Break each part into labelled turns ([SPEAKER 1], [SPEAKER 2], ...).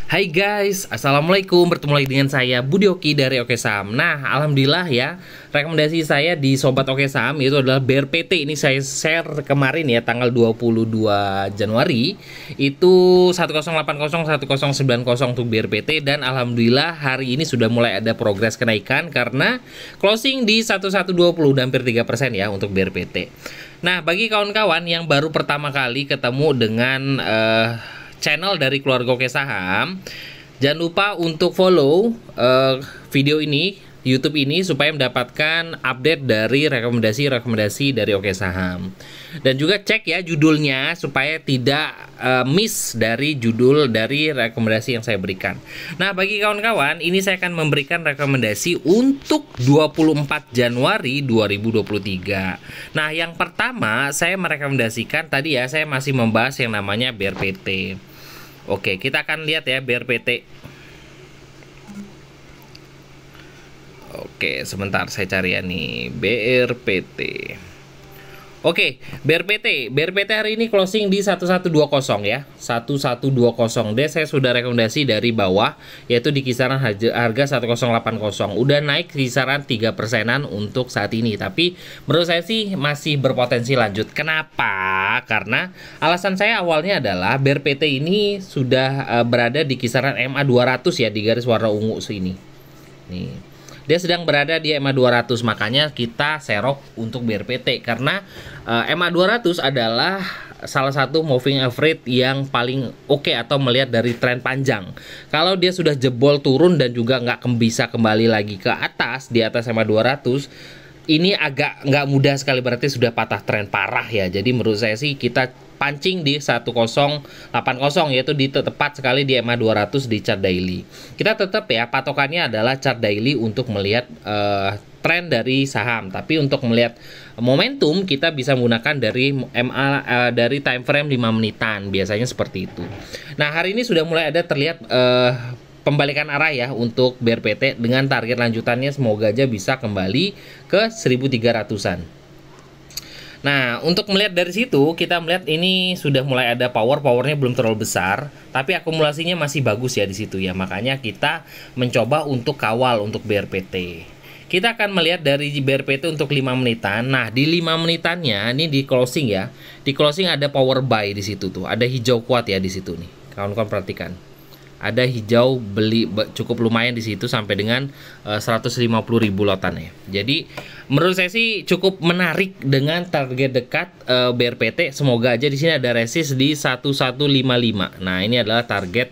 [SPEAKER 1] Hai guys, Assalamualaikum. Bertemu lagi dengan saya Budi Oki dari Oke Saham. Nah, alhamdulillah ya, rekomendasi saya di Sobat Oke Saham itu adalah BRPT. Ini saya share kemarin ya, tanggal 22 Januari. Itu 1080 1090 untuk BRPT. Dan alhamdulillah hari ini sudah mulai ada progres kenaikan karena closing di 1120, hampir 3% ya untuk BRPT. Nah, bagi kawan-kawan yang baru pertama kali ketemu dengan channel dari keluarga Oke Saham, jangan lupa untuk follow video ini, YouTube ini, supaya mendapatkan update dari rekomendasi dari Oke Saham. Dan juga cek ya judulnya supaya tidak miss dari judul dari rekomendasi yang saya berikan. Nah, bagi kawan-kawan, ini saya akan memberikan rekomendasi untuk 24 Januari 2023. Nah, yang pertama saya merekomendasikan tadi ya, saya masih membahas yang namanya BRPT. Oke, kita akan lihat ya BRPT. Oke, sebentar saya cari ya nih BRPT. Oke, BRPT hari ini closing di 1120 ya. 1120. Dan saya sudah rekomendasi dari bawah, yaitu di kisaran harga 1080. Udah naik kisaran 3%-an untuk saat ini. Tapi menurut saya sih masih berpotensi lanjut. Kenapa? Karena alasan saya awalnya adalah BRPT ini sudah berada di kisaran MA 200 ya, di garis warna ungu sini. Nih. Dia sedang berada di MA 200, makanya kita serok untuk BRPT karena MA 200 adalah salah satu moving average yang paling oke atau melihat dari tren panjang. Kalau dia sudah jebol turun dan juga nggak bisa kembali lagi ke atas di atas MA 200, ini agak nggak mudah sekali, berarti sudah patah tren parah ya. Jadi menurut saya sih kita pancing di 1080, yaitu di tepat sekali di MA 200 di chart daily. Kita tetap ya patokannya adalah chart daily untuk melihat tren dari saham. Tapi untuk melihat momentum kita bisa menggunakan dari MA dari time frame 5 menitan, biasanya seperti itu. Nah, hari ini sudah mulai ada terlihat pembalikan arah ya untuk BRPT dengan target lanjutannya semoga aja bisa kembali ke 1300-an. Nah, untuk melihat dari situ, kita melihat ini sudah mulai ada powernya belum terlalu besar, tapi akumulasinya masih bagus ya di situ ya. Makanya kita mencoba untuk kawal untuk BRPT. Kita akan melihat dari BRPT untuk 5 menitan. Nah, di 5 menitannya ini di closing ya. Di closing ada power buy di situ tuh. Ada hijau kuat ya di situ nih. Kawan-kawan perhatikan. Ada hijau beli cukup lumayan di situ sampai dengan 150.000 lotan ya. Jadi menurut saya sih cukup menarik dengan target dekat BRPT. Semoga aja di sini ada resist di 1155. Nah, ini adalah target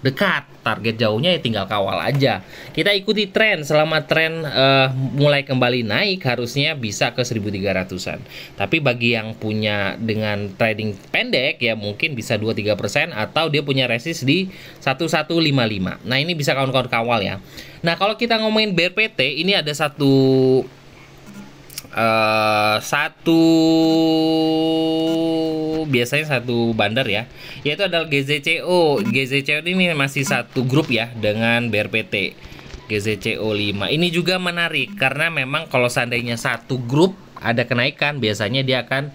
[SPEAKER 1] dekat. Target jauhnya ya tinggal kawal aja. Kita ikuti tren, selama tren mulai kembali naik harusnya bisa ke 1300-an. Tapi bagi yang punya dengan trading pendek ya mungkin bisa 2-3% atau dia punya resist di 1155. Nah, ini bisa kawan-kawan kawal ya. Nah, kalau kita ngomongin BRPT, ini ada satu biasanya satu bandar ya, yaitu adalah GZCO. GZCO ini masih satu grup ya dengan BRPT. GZCO 5 ini juga menarik karena memang kalau seandainya satu grup ada kenaikan, biasanya dia akan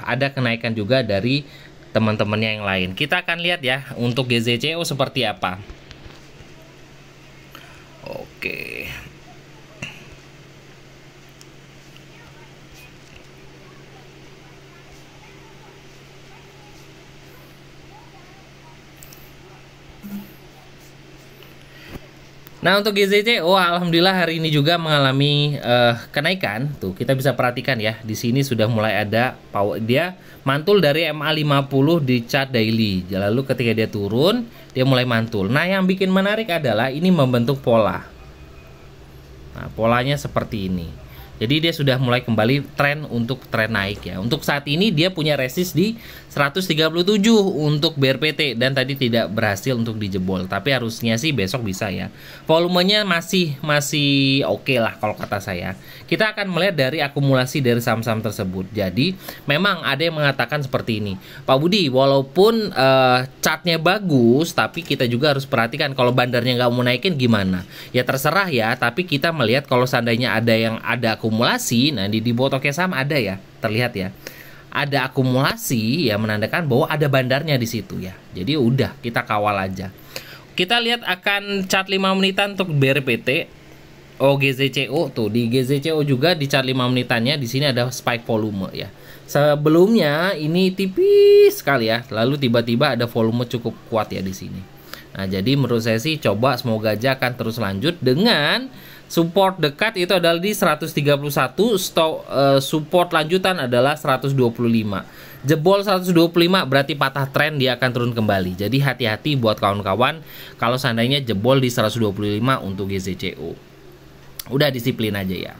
[SPEAKER 1] ada kenaikan juga dari teman-temannya yang lain. Kita akan lihat ya untuk GZCO seperti apa. Oke. Nah, untuk GZCO alhamdulillah hari ini juga mengalami kenaikan. Tuh, kita bisa perhatikan ya. Di sini sudah mulai ada power, dia mantul dari MA 50 di chart daily. Lalu ketika dia turun, dia mulai mantul. Nah, yang bikin menarik adalah ini membentuk pola. Nah, polanya seperti ini. Jadi dia sudah mulai kembali tren untuk tren naik ya. Untuk saat ini dia punya resist di 137 untuk BRPT dan tadi tidak berhasil untuk dijebol. Tapi harusnya sih besok bisa ya. Volumenya masih oke lah kalau kata saya. Kita akan melihat dari akumulasi dari saham-saham tersebut. Jadi memang ada yang mengatakan seperti ini, Pak Budi, walaupun chartnya bagus, tapi kita juga harus perhatikan kalau bandarnya nggak mau naikin gimana. Ya terserah ya. Tapi kita melihat kalau seandainya ada yang ada akumulasi, nah di bawah Oke Saham ada ya, terlihat ya. ada akumulasi ya menandakan bahwa ada bandarnya di situ ya. Jadi udah kita kawal aja. Kita lihat akan chart 5 menitan untuk BRPT. GZCO tuh di GZCO juga di chart 5 menitannya di sini ada spike volume ya. Sebelumnya ini tipis sekali ya, lalu tiba-tiba ada volume cukup kuat ya di sini. Nah, jadi menurut saya sih coba semoga aja akan terus lanjut dengan support dekat itu adalah di 131, support lanjutan adalah 125. Jebol 125 berarti patah tren, dia akan turun kembali. Jadi hati-hati buat kawan-kawan kalau seandainya jebol di 125 untuk GZCO. Udah disiplin aja ya.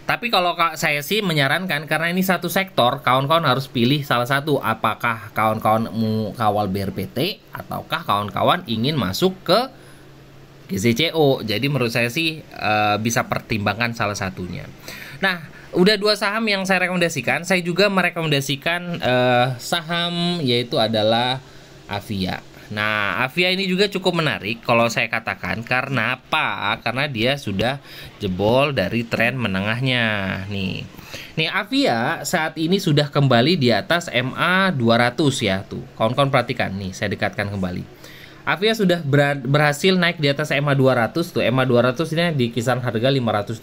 [SPEAKER 1] Tapi kalau saya sih menyarankan, karena ini satu sektor, kawan-kawan harus pilih salah satu. Apakah kawan-kawan mau kawal BRPT ataukah kawan-kawan ingin masuk ke GZCO. Jadi menurut saya sih bisa pertimbangkan salah satunya. Nah, udah 2 saham yang saya rekomendasikan. Saya juga merekomendasikan saham yaitu adalah Avia. Nah, Avia ini juga cukup menarik kalau saya katakan. Karena apa? Karena dia sudah jebol dari tren menengahnya. Nih Avia saat ini sudah kembali di atas MA 200 ya. Tuh, kawan-kawan perhatikan. Nih, saya dekatkan kembali. Avia sudah berhasil naik di atas MA 200 tuh. MA 200 ini di kisaran harga 570.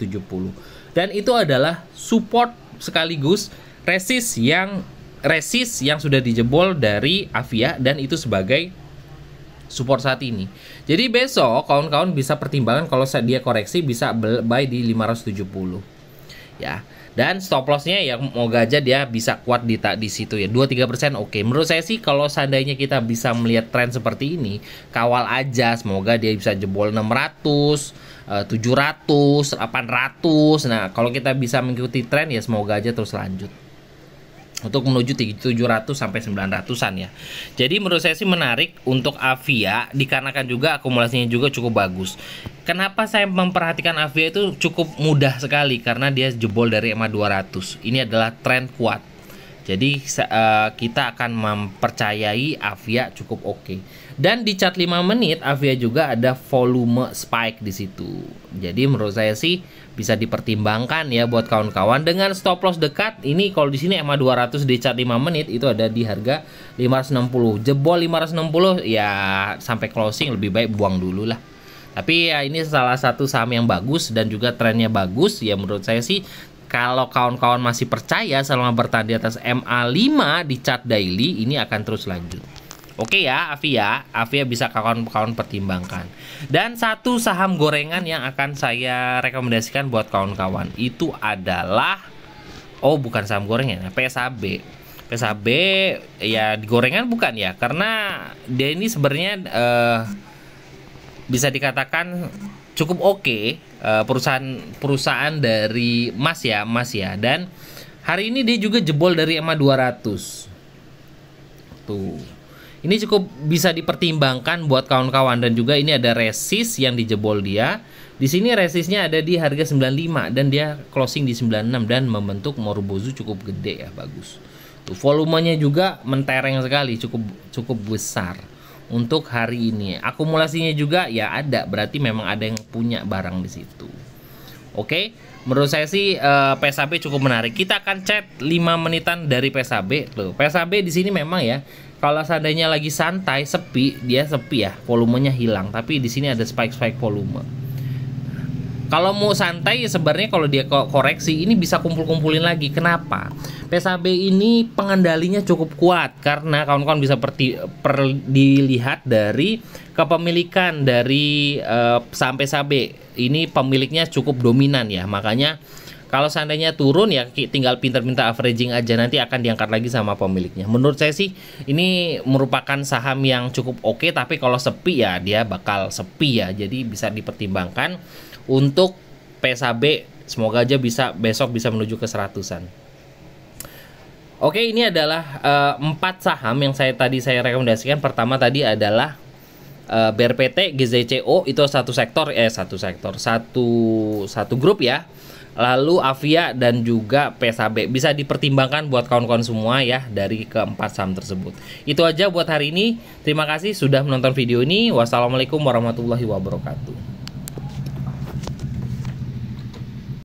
[SPEAKER 1] Dan itu adalah support sekaligus resist yang sudah dijebol dari Avia, dan itu sebagai support saat ini. Jadi besok kawan-kawan bisa pertimbangkan kalau dia koreksi bisa buy di 570. Ya. Dan stop lossnya ya moga aja dia bisa kuat di situ ya, 2-3% oke. Menurut saya sih kalau seandainya kita bisa melihat tren seperti ini, kawal aja, semoga dia bisa jebol 600, 700, 800. Nah, kalau kita bisa mengikuti tren ya semoga aja terus lanjut untuk menuju 700 sampai 900-an ya. Jadi menurut saya sih menarik untuk Avia dikarenakan juga akumulasinya juga cukup bagus. Kenapa saya memperhatikan Avia itu cukup mudah sekali? Karena dia jebol dari MA 200. Ini adalah tren kuat. Jadi kita akan mempercayai Avia cukup oke. Dan di chart 5 menit Avia juga ada volume spike di situ. Jadi menurut saya sih bisa dipertimbangkan ya buat kawan-kawan dengan stop loss dekat. Ini kalau di sini MA 200 di chart 5 menit itu ada di harga 560. Jebol 560 ya sampai closing lebih baik buang dulu lah. Tapi ya ini salah satu saham yang bagus dan juga trennya bagus ya menurut saya sih. Kalau kawan-kawan masih percaya selama bertahan di atas MA5 di chart daily, ini akan terus lanjut. Oke ya, Avia bisa kawan-kawan pertimbangkan. Dan satu saham gorengan yang akan saya rekomendasikan buat kawan-kawan itu adalah bukan saham gorengan, PSAB. PSAB ya di gorengan bukan ya, karena dia ini sebenarnya bisa dikatakan cukup oke, perusahaan dari emas ya, dan hari ini dia juga jebol dari MA 200 tuh. Ini cukup bisa dipertimbangkan buat kawan-kawan, dan juga ini ada resist yang dijebol dia. Di sini resistnya ada di harga 95 dan dia closing di 96 dan membentuk Morubozu cukup gede ya, bagus. Tuh volumenya juga mentereng sekali, cukup besar untuk hari ini. Akumulasinya juga ya ada, berarti memang ada yang punya barang di situ. Oke, menurut saya sih PSAB cukup menarik. Kita akan cek 5 menitan dari PSAB. Loh, PSAB di sini memang ya, kalau seandainya lagi santai, dia sepi ya, volumenya hilang. Tapi di sini ada spike volume. Kalau mau santai sebenarnya kalau dia koreksi ini bisa kumpul-kumpulin lagi. Kenapa? PSAB ini pengendalinya cukup kuat karena kawan-kawan bisa dilihat dari kepemilikan dari saham PSAB. Ini pemiliknya cukup dominan ya. Makanya kalau seandainya turun ya tinggal pintar-pintar averaging aja, nanti akan diangkat lagi sama pemiliknya. Menurut saya sih ini merupakan saham yang cukup oke, tapi kalau sepi ya dia bakal sepi ya. Jadi bisa dipertimbangkan untuk PSAB, semoga aja besok bisa menuju ke 100-an. Oke, ini adalah 4 saham yang saya rekomendasikan. Pertama tadi adalah BRPT, GZCO, itu satu grup ya. Lalu Avia dan juga PSAB bisa dipertimbangkan buat kawan-kawan semua ya dari keempat saham tersebut. Itu aja buat hari ini. Terima kasih sudah menonton video ini. Wassalamualaikum warahmatullahi wabarakatuh.